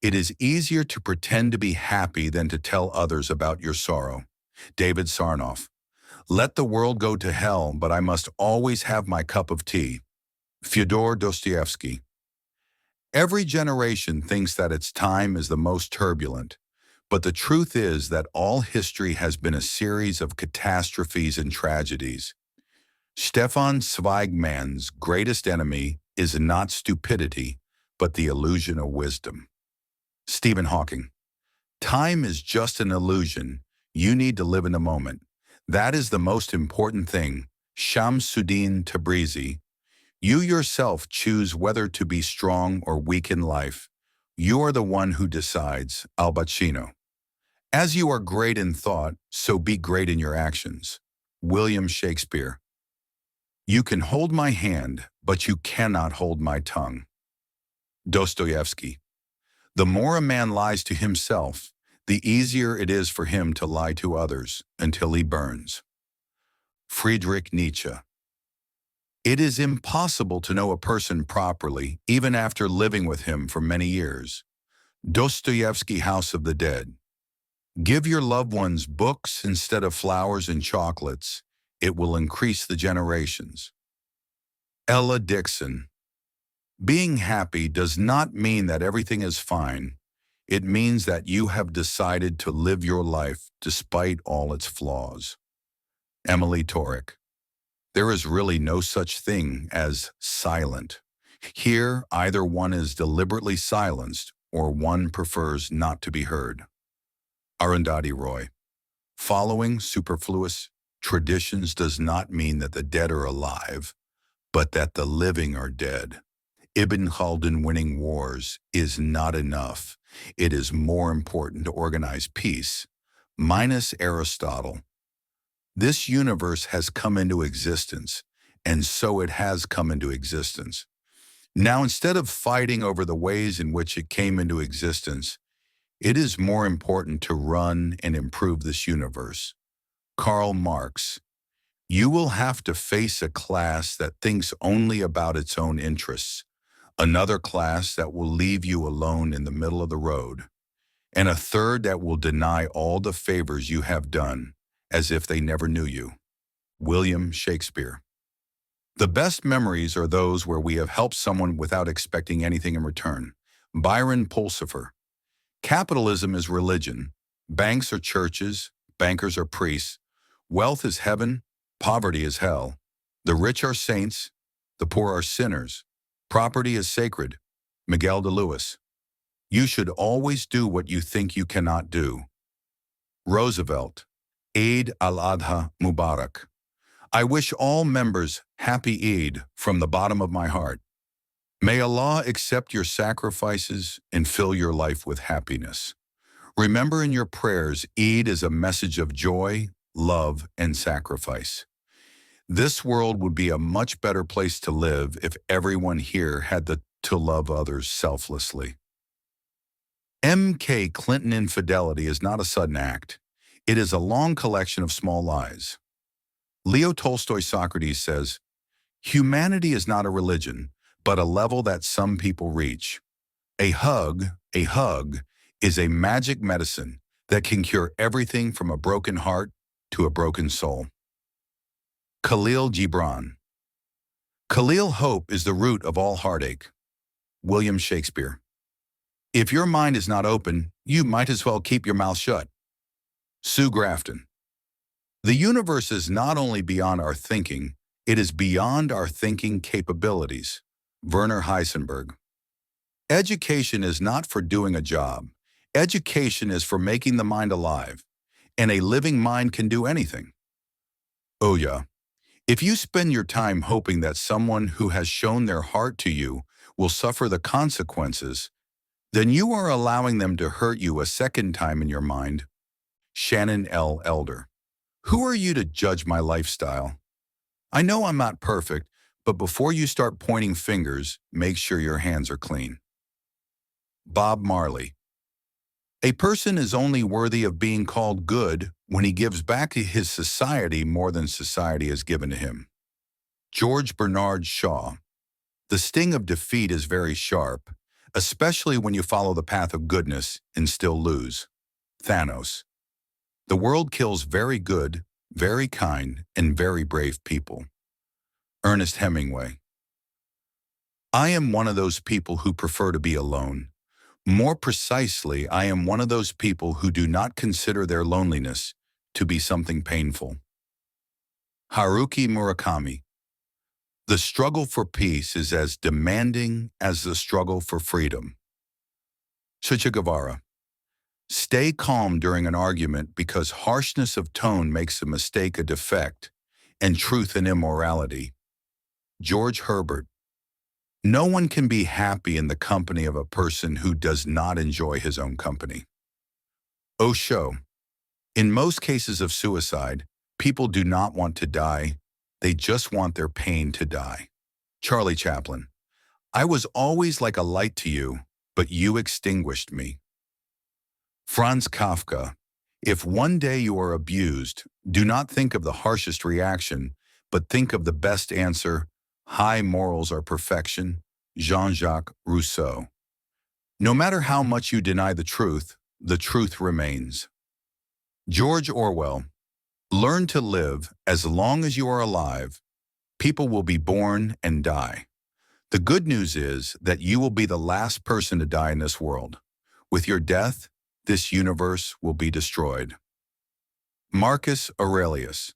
It is easier to pretend to be happy than to tell others about your sorrow. David Sarnoff. Let the world go to hell, but I must always have my cup of tea. Fyodor Dostoevsky. Every generation thinks that its time is the most turbulent, but the truth is that all history has been a series of catastrophes and tragedies. Stefan Zweigman's greatest enemy is not stupidity, but the illusion of wisdom. Stephen Hawking. Time is just an illusion. You need to live in the moment. That is the most important thing. Shamsuddin Tabrizi. You yourself choose whether to be strong or weak in life. You are the one who decides. Al Pacino. As you are great in thought, so be great in your actions. William Shakespeare. You can hold my hand, but you cannot hold my tongue. Dostoevsky. The more a man lies to himself, the easier it is for him to lie to others until he burns. Friedrich Nietzsche. It is impossible to know a person properly, even after living with him for many years. Dostoevsky, House of the Dead. Give your loved ones books instead of flowers and chocolates. It will increase the generations. Ella Dixon. Being happy does not mean that everything is fine. It means that you have decided to live your life despite all its flaws. Emily Torek. There is really no such thing as silent. Here, either one is deliberately silenced or one prefers not to be heard. Arundhati Roy. Following superfluous traditions does not mean that the dead are alive, but that the living are dead. Ibn Khaldun winning wars is not enough. It is more important to organize peace. Minus Aristotle. This universe has come into existence, and so it has come into existence. Now, instead of fighting over the ways in which it came into existence, it is more important to run and improve this universe. Karl Marx. You will have to face a class that thinks only about its own interests, another class that will leave you alone in the middle of the road, and a third that will deny all the favors you have done, as if they never knew you. William Shakespeare. The best memories are those where we have helped someone without expecting anything in return. Byron Pulsifer. Capitalism is religion. Banks are churches. Bankers are priests. Wealth is heaven. Poverty is hell. The rich are saints. The poor are sinners. Property is sacred. Miguel de Lewis. You should always do what you think you cannot do. Roosevelt. Eid al-Adha Mubarak. I wish all members happy Eid from the bottom of my heart. May Allah accept your sacrifices and fill your life with happiness. Remember in your prayers, Eid is a message of joy, love, and sacrifice. This world would be a much better place to live if everyone here had to love others selflessly. M.K. Clinton infidelity is not a sudden act. It is a long collection of small lies. Leo Tolstoy Socrates says, humanity is not a religion, but a level that some people reach. A hug is a magic medicine that can cure everything from a broken heart to a broken soul. Khalil Gibran. Khalil, hope is the root of all heartache. William Shakespeare. If your mind is not open, you might as well keep your mouth shut. Sue Grafton. The universe is not only beyond our thinking, it is beyond our thinking capabilities. Werner Heisenberg. Education is not for doing a job. Education is for making the mind alive, and a living mind can do anything. Oya. If you spend your time hoping that someone who has shown their heart to you will suffer the consequences, then you are allowing them to hurt you a second time in your mind. Shannon L. Elder. Who are you to judge my lifestyle? I know I'm not perfect, but before you start pointing fingers, make sure your hands are clean. Bob Marley. A person is only worthy of being called good when he gives back to his society more than society has given to him. George Bernard Shaw. The sting of defeat is very sharp. especially when you follow the path of goodness and still lose. Thanos. The world kills very good, very kind, and very brave people. Ernest Hemingway. I am one of those people who prefer to be alone. More precisely, I am one of those people who do not consider their loneliness to be something painful. Haruki Murakami. The struggle for peace is as demanding as the struggle for freedom. Che Guevara. Stay calm during an argument because harshness of tone makes a mistake a defect, and truth an immorality. George Herbert. No one can be happy in the company of a person who does not enjoy his own company. Osho. In most cases of suicide, people do not want to die, they just want their pain to die. Charlie Chaplin. I was always like a light to you, but you extinguished me. Franz Kafka. If one day you are abused, do not think of the harshest reaction, but think of the best answer. High morals are perfection. Jean-Jacques Rousseau. No matter how much you deny the truth remains. George Orwell. Learn to live as long as you are alive. People will be born and die. The good news is that you will be the last person to die in this world. With your death, this universe will be destroyed. Marcus Aurelius.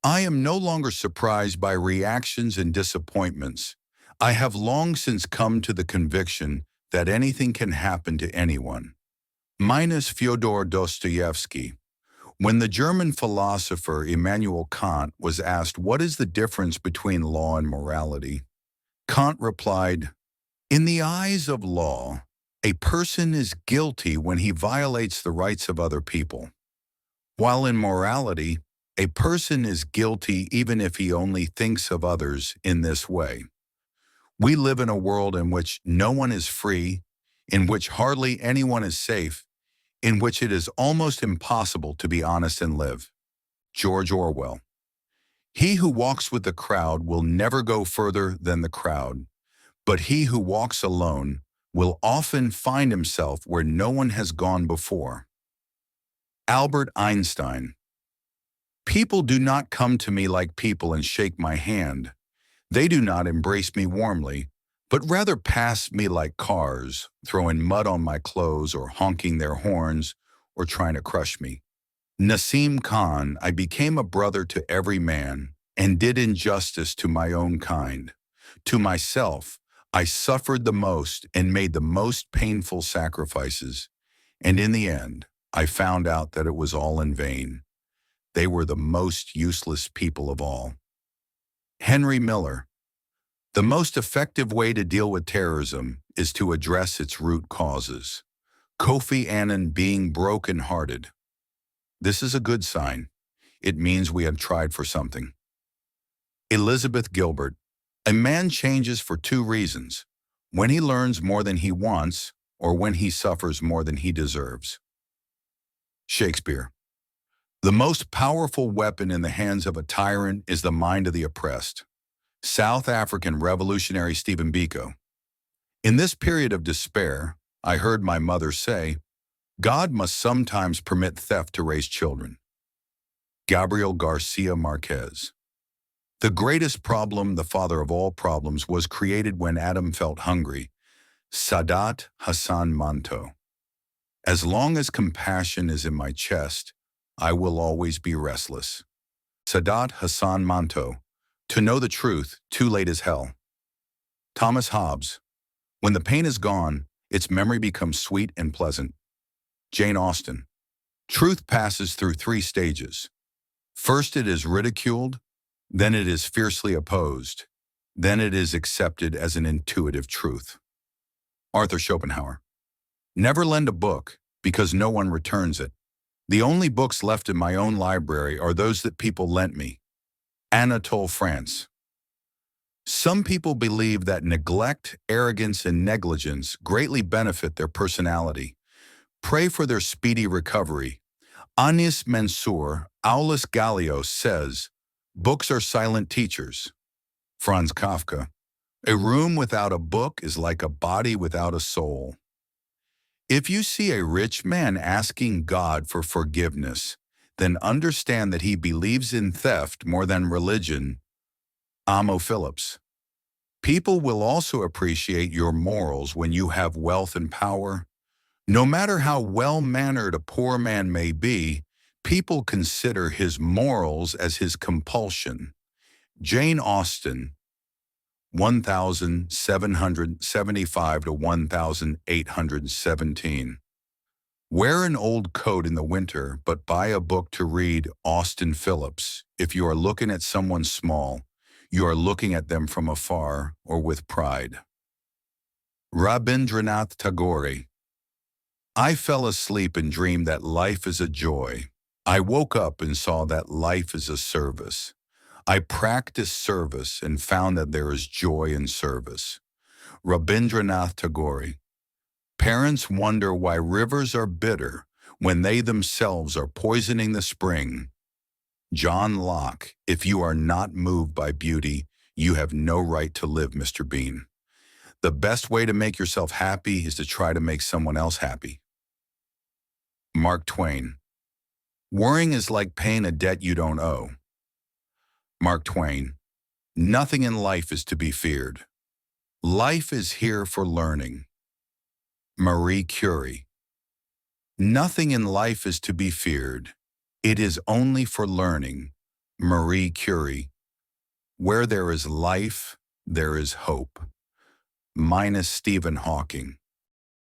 I am no longer surprised by reactions and disappointments. I have long since come to the conviction that anything can happen to anyone. Minus Fyodor Dostoevsky. When the German philosopher Immanuel Kant was asked what is the difference between law and morality, Kant replied, in the eyes of law, a person is guilty when he violates the rights of other people, while in morality, a person is guilty even if he only thinks of others in this way. We live in a world in which no one is free, in which hardly anyone is safe, in which it is almost impossible to be honest and live. George Orwell. He who walks with the crowd will never go further than the crowd, but he who walks alone will often find himself where no one has gone before. Albert Einstein. People do not come to me like people and shake my hand. They do not embrace me warmly, but rather pass me like cars, throwing mud on my clothes or honking their horns or trying to crush me. Nassim Khan. I became a brother to every man and did injustice to my own kind. To myself, I suffered the most and made the most painful sacrifices, and in the end, I found out that it was all in vain. They were the most useless people of all. Henry Miller. The most effective way to deal with terrorism is to address its root causes. Kofi Annan being broken-hearted. This is a good sign. It means we have tried for something. Elizabeth Gilbert. A man changes for two reasons: when he learns more than he wants, or when he suffers more than he deserves. Shakespeare. The most powerful weapon in the hands of a tyrant is the mind of the oppressed. South African revolutionary Stephen Biko. In this period of despair, I heard my mother say, God must sometimes permit theft to raise children. Gabriel Garcia Marquez. The greatest problem, the father of all problems, was created when Adam felt hungry. Sadat Hassan Manto. As long as compassion is in my chest, I will always be restless. Sadat Hassan Manto. To know the truth, too late is hell. Thomas Hobbes. When the pain is gone, its memory becomes sweet and pleasant. Jane Austen. Truth passes through three stages. First it is ridiculed, then it is fiercely opposed, then it is accepted as an intuitive truth. Arthur Schopenhauer. Never lend a book because no one returns it. The only books left in my own library are those that people lent me. Anatole France. Some people believe that neglect, arrogance, and negligence greatly benefit their personality. Pray for their speedy recovery. Anis Mansour, Aulus Gallios says, books are silent teachers. Franz Kafka. A room without a book is like a body without a soul. If you see a rich man asking God for forgiveness, then understand that he believes in theft more than religion. Amo Phillips. People will also appreciate your morals when you have wealth and power. No matter how well-mannered a poor man may be, people consider his morals as his compulsion. Jane Austen, 1775 to 1817. Wear an old coat in the winter, but buy a book to read. Austin Phillips. If you are looking at someone small, you are looking at them from afar or with pride. Rabindranath Tagore. I fell asleep and dreamed that life is a joy. I woke up and saw that life is a service. I practiced service and found that there is joy in service. Rabindranath Tagore. Parents wonder why rivers are bitter when they themselves are poisoning the spring. John Locke. If you are not moved by beauty, you have no right to live, Mr. Bean. The best way to make yourself happy is to try to make someone else happy. Mark Twain. Worrying is like paying a debt you don't owe. Mark Twain. Nothing in life is to be feared. Life is here for learning. Marie Curie. Nothing in life is to be feared. It is only for learning. Marie Curie. Where there is life, there is hope. Minus Stephen Hawking.